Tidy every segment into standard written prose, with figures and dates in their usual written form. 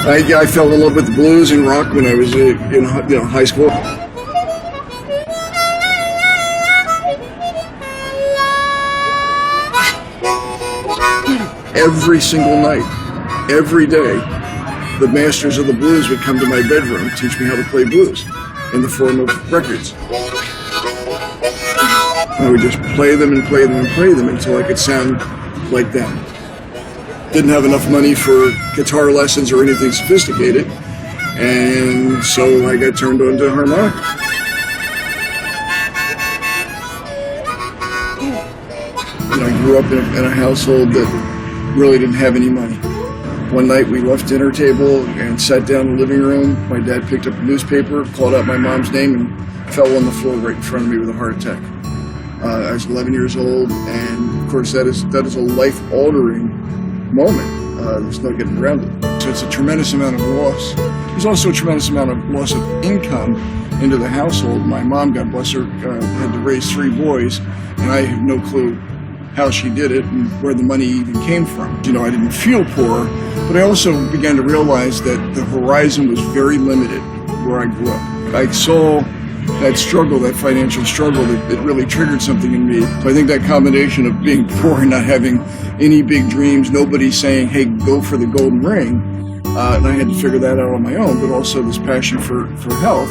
I fell in love with the blues and rock when I was in high school. Every single night, every day, the masters of the blues would come to my bedroom and teach me how to play blues in the form of records. I would just play them and play them and play them until I could sound like them. Didn't have enough money for guitar lessons or anything sophisticated, and so I got turned on to harmonica. I grew up in a household that really didn't have any money. One night we left dinner table and sat down in the living room. My dad picked up a newspaper, called out my mom's name, and fell on the floor right in front of me with a heart attack. I was 11 years old, and of course that is a life-altering moment. There's no getting around it. So it's a tremendous amount of loss. There's also a tremendous amount of loss of income into the household. My mom, God bless her, had to raise 3 boys, and I have no clue how she did it and where the money even came from. I didn't feel poor, but I also began to realize that the horizon was very limited where I grew up. I saw that struggle, that financial struggle, that really triggered something in me. So I think that combination of being poor and not having any big dreams, nobody saying, hey, go for the golden ring, and I had to figure that out on my own, but also this passion for health.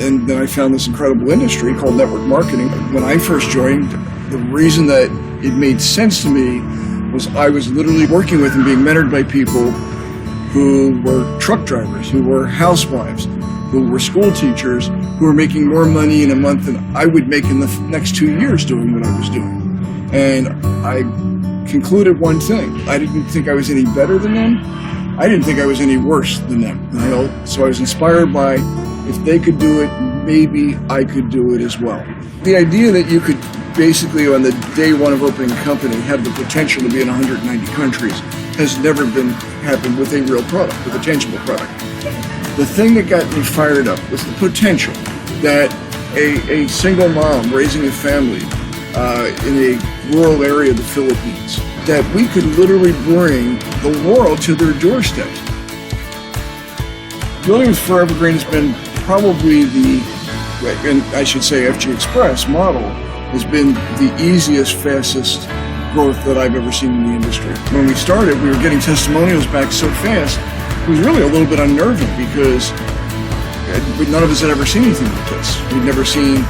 And then I found this incredible industry called network marketing. When I first joined, the reason that it made sense to me was I was literally working with and being mentored by people who were truck drivers, who were housewives, who were school teachers, who were making more money in a month than I would make in the next 2 years doing what I was doing. And I concluded one thing. I didn't think I was any better than them. I didn't think I was any worse than them. So I was inspired by, if they could do it, maybe I could do it as well. The idea that you could basically, on the day one of opening a company, have the potential to be in 190 countries has never happened with a real product, with a tangible product. The thing that got me fired up was the potential that a single mom raising a family in a rural area of the Philippines, that we could literally bring the world to their doorstep. Building with Forever Green has been probably and I should say FG Express model, has been the easiest, fastest growth that I've ever seen in the industry. When we started, we were getting testimonials back so fast, it was really a little bit unnerving because none of us had ever seen anything like this. We'd never seen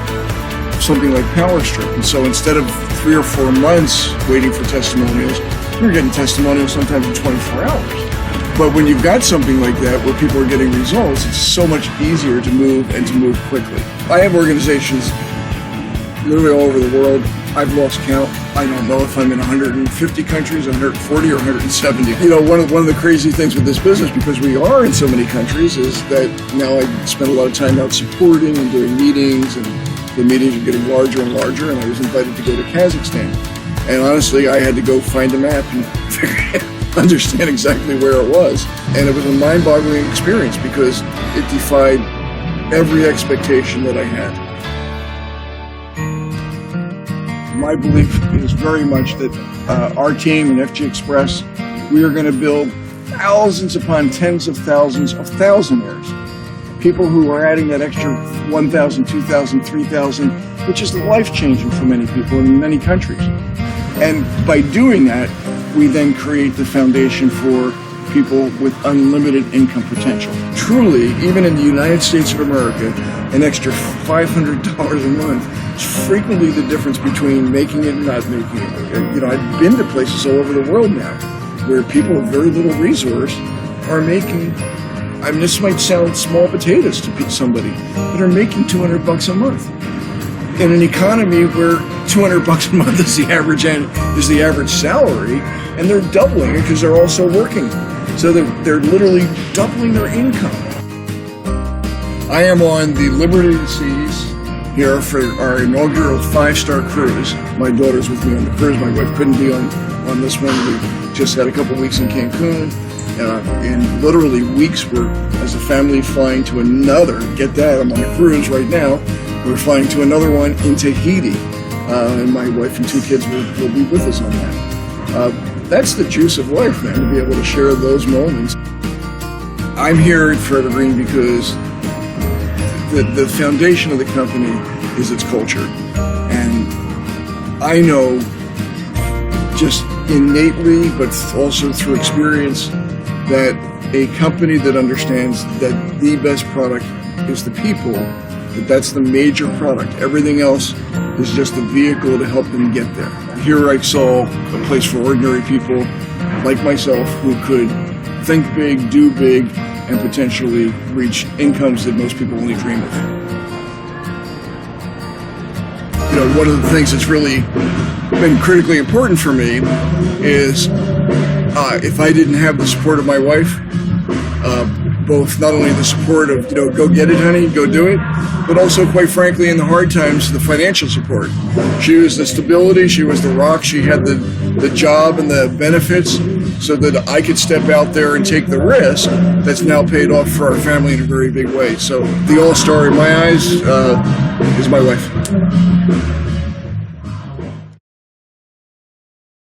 something like Power Strip. And so instead of 3 or 4 months waiting for testimonials, we were getting testimonials sometimes in 24 hours. But when you've got something like that where people are getting results, it's so much easier to move and to move quickly. I have organizations literally all over the world. I've lost count. I don't know if I'm in 150 countries, 140 or 170. One of the crazy things with this business, because we are in so many countries, is that now I spend a lot of time out supporting and doing meetings, and the meetings are getting larger and larger, and I was invited to go to Kazakhstan. And honestly, I had to go find a map and understand exactly where it was. And it was a mind-boggling experience because it defied every expectation that I had. My belief is very much that our team and FG Express, we are going to build thousands upon tens of thousands of thousandaires. People who are adding that extra 1,000, 2,000, 3,000, which is life-changing for many people in many countries. And by doing that, we then create the foundation for people with unlimited income potential. Truly, even in the United States of America, an extra $500 a month is frequently the difference between making it and not making it. I've been to places all over the world now where people with very little resource are making, this might sound small potatoes to somebody, but are making $200 a month. In an economy where $200 a month is the average salary, and they're doubling it because they're also working. So they're literally doubling their income. I am on the Liberty Seas here for our inaugural 5-star cruise. My daughter's with me on the cruise. My wife couldn't be on this one. We just had a couple weeks in Cancun. In literally weeks, we're, as a family, flying to another, get that, I'm on a cruise right now. We're flying to another one in Tahiti. And my wife and 2 kids will be with us on that. That's the juice of life, man, to be able to share those moments. I'm here at Forever Green because the foundation of the company is its culture. And I know just innately, but also through experience, that a company that understands that the best product is the people, that's the major product. Everything else is just a vehicle to help them get there. Here I saw a place for ordinary people like myself who could think big, do big, and potentially reach incomes that most people only dream of. You know, one of the things that's really been critically important for me is if I didn't have the support of my wife, both not only the support of, you know, go get it, honey, go do it, but also, quite frankly, in the hard times, the financial support. She was the stability, she was the rock, she had the job and the benefits so that I could step out there and take the risk that's now paid off for our family in a very big way. So the all-star in my eyes is my wife.